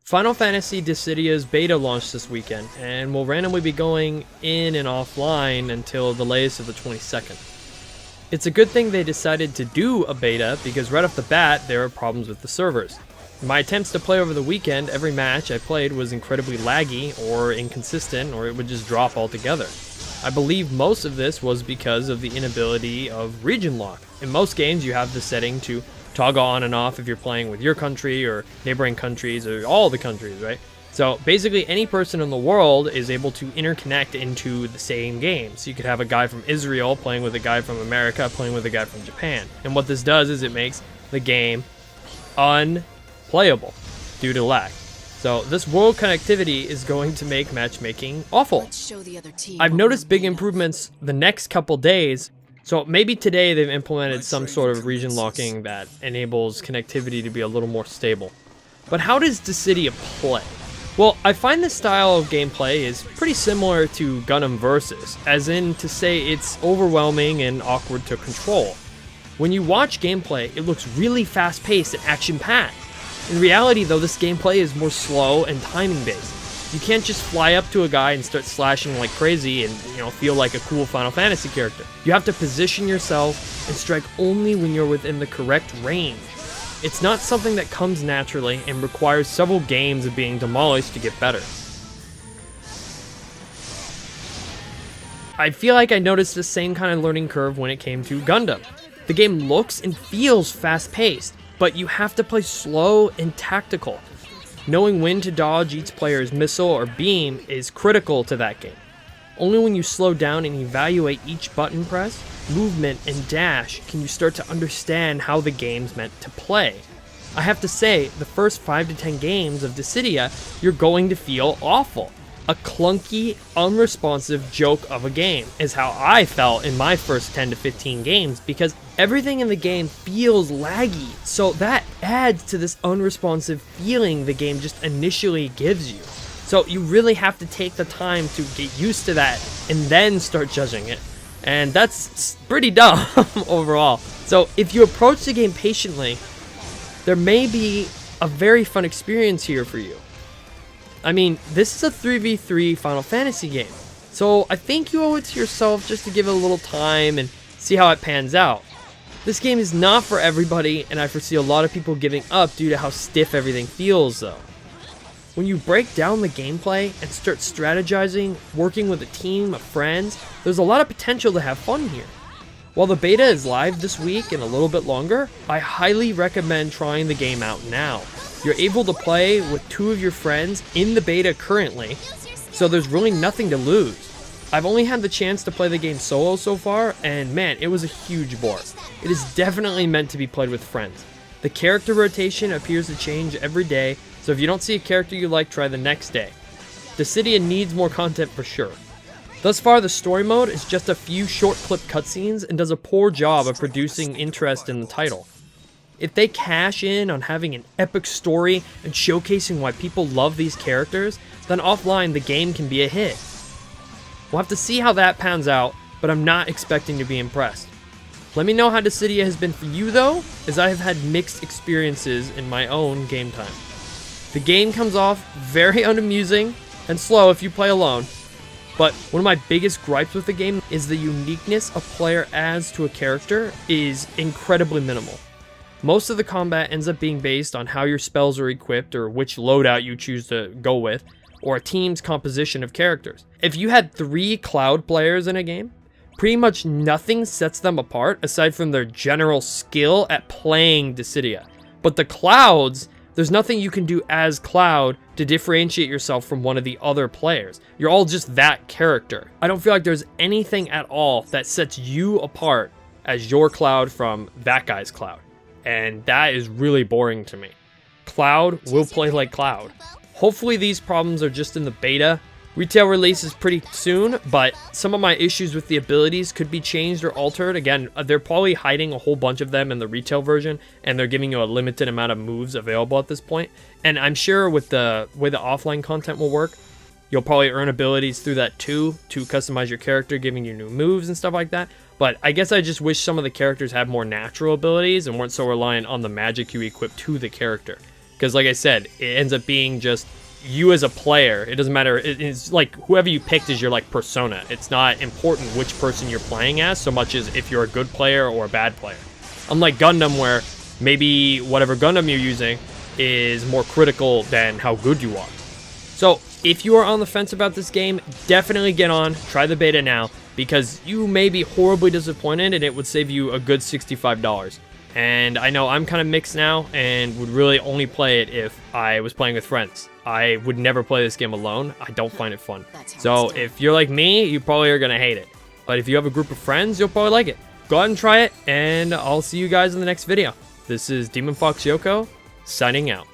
Final Fantasy Dissidia's beta launched this weekend, and will randomly be going in and offline until the latest of the 22nd. It's a good thing they decided to do a beta, because right off the bat, there are problems with the servers. In my attempts to play over the weekend, every match I played was incredibly laggy, or inconsistent, or it would just drop altogether. I believe most of this was because of the inability of region lock. In most games, you have the setting to toggle on and off if you're playing with your country or neighboring countries or all the countries, right? So basically any person in the world is able to interconnect into the same game. So you could have a guy from Israel playing with a guy from America playing with a guy from Japan. And what this does is it makes the game unplayable due to lag. So this world connectivity is going to make matchmaking awful. I've noticed big improvements the next couple days. So maybe today they've implemented some sort of region locking that enables connectivity to be a little more stable. But how does Dissidia play? Well, I find this style of gameplay is pretty similar to Gundam Versus, as in to say it's overwhelming and awkward to control. When you watch gameplay, it looks really fast-paced and action-packed. In reality though, this gameplay is more slow and timing-based. You can't just fly up to a guy and start slashing like crazy and, feel like a cool Final Fantasy character. You have to position yourself and strike only when you're within the correct range. It's not something that comes naturally and requires several games of being demolished to get better. I feel like I noticed the same kind of learning curve when it came to Gundam. The game looks and feels fast-paced, but you have to play slow and tactical. Knowing when to dodge each player's missile or beam is critical to that game. Only when you slow down and evaluate each button press, movement, and dash can you start to understand how the game's meant to play. I have to say, the first 5 to 10 games of Dissidia, you're going to feel awful. A clunky, unresponsive joke of a game is how I felt in my first 10 to 15 games, because everything in the game feels laggy, so that adds to this unresponsive feeling the game just initially gives you. So you really have to take the time to get used to that and then start judging it. And that's pretty dumb overall. So if you approach the game patiently, there may be a very fun experience here for you. I mean, this is a 3v3 Final Fantasy game, so I think you owe it to yourself just to give it a little time and see how it pans out. This game is not for everybody, and I foresee a lot of people giving up due to how stiff everything feels though. When you break down the gameplay and start strategizing, working with a team of friends, there's a lot of potential to have fun here. While the beta is live this week and a little bit longer, I highly recommend trying the game out now. You're able to play with 2 of your friends in the beta currently, so there's really nothing to lose. I've only had the chance to play the game solo so far, and man, it was a huge bore. It is definitely meant to be played with friends. The character rotation appears to change every day, so if you don't see a character you like, try the next day. Dissidia needs more content for sure. Thus far, the story mode is just a few short clip cutscenes and does a poor job of producing interest in the title. If they cash in on having an epic story and showcasing why people love these characters, then offline the game can be a hit. We'll have to see how that pans out, but I'm not expecting to be impressed. Let me know how Dissidia has been for you though, as I have had mixed experiences in my own game time. The game comes off very unamusing and slow if you play alone, but one of my biggest gripes with the game is the uniqueness a player adds to a character is incredibly minimal. Most of the combat ends up being based on how your spells are equipped or which loadout you choose to go with, or a team's composition of characters. If you had 3 Cloud players in a game, pretty much nothing sets them apart aside from their general skill at playing Dissidia. But the Clouds, there's nothing you can do as Cloud to differentiate yourself from one of the other players. You're all just that character. I don't feel like there's anything at all that sets you apart as your Cloud from that guy's Cloud. And that is really boring to me. Cloud will play like Cloud. Hopefully these problems are just in the beta. Retail release is pretty soon, but some of my issues with the abilities could be changed or altered. Again, they're probably hiding a whole bunch of them in the retail version, and they're giving you a limited amount of moves available at this point. And I'm sure with the way the offline content will work, you'll probably earn abilities through that too, to customize your character, giving you new moves and stuff like that. But I guess I just wish some of the characters had more natural abilities and weren't so reliant on the magic you equip to the character. Because like I said, it ends up being just you as a player. It doesn't matter. It's like whoever you picked is your like persona. It's not important which person you're playing as so much as if you're a good player or a bad player. Unlike Gundam, where maybe whatever Gundam you're using is more critical than how good you are. So if you are on the fence about this game, definitely get on, try the beta now, because you may be horribly disappointed and it would save you a good $65. And I know I'm kind of mixed now and would really only play it if I was playing with friends. I would never play this game alone. I don't find it fun. So if you're like me, you probably are going to hate it. But if you have a group of friends, you'll probably like it. Go ahead and try it, and I'll see you guys in the next video. This is Demon Fox Yoko, signing out.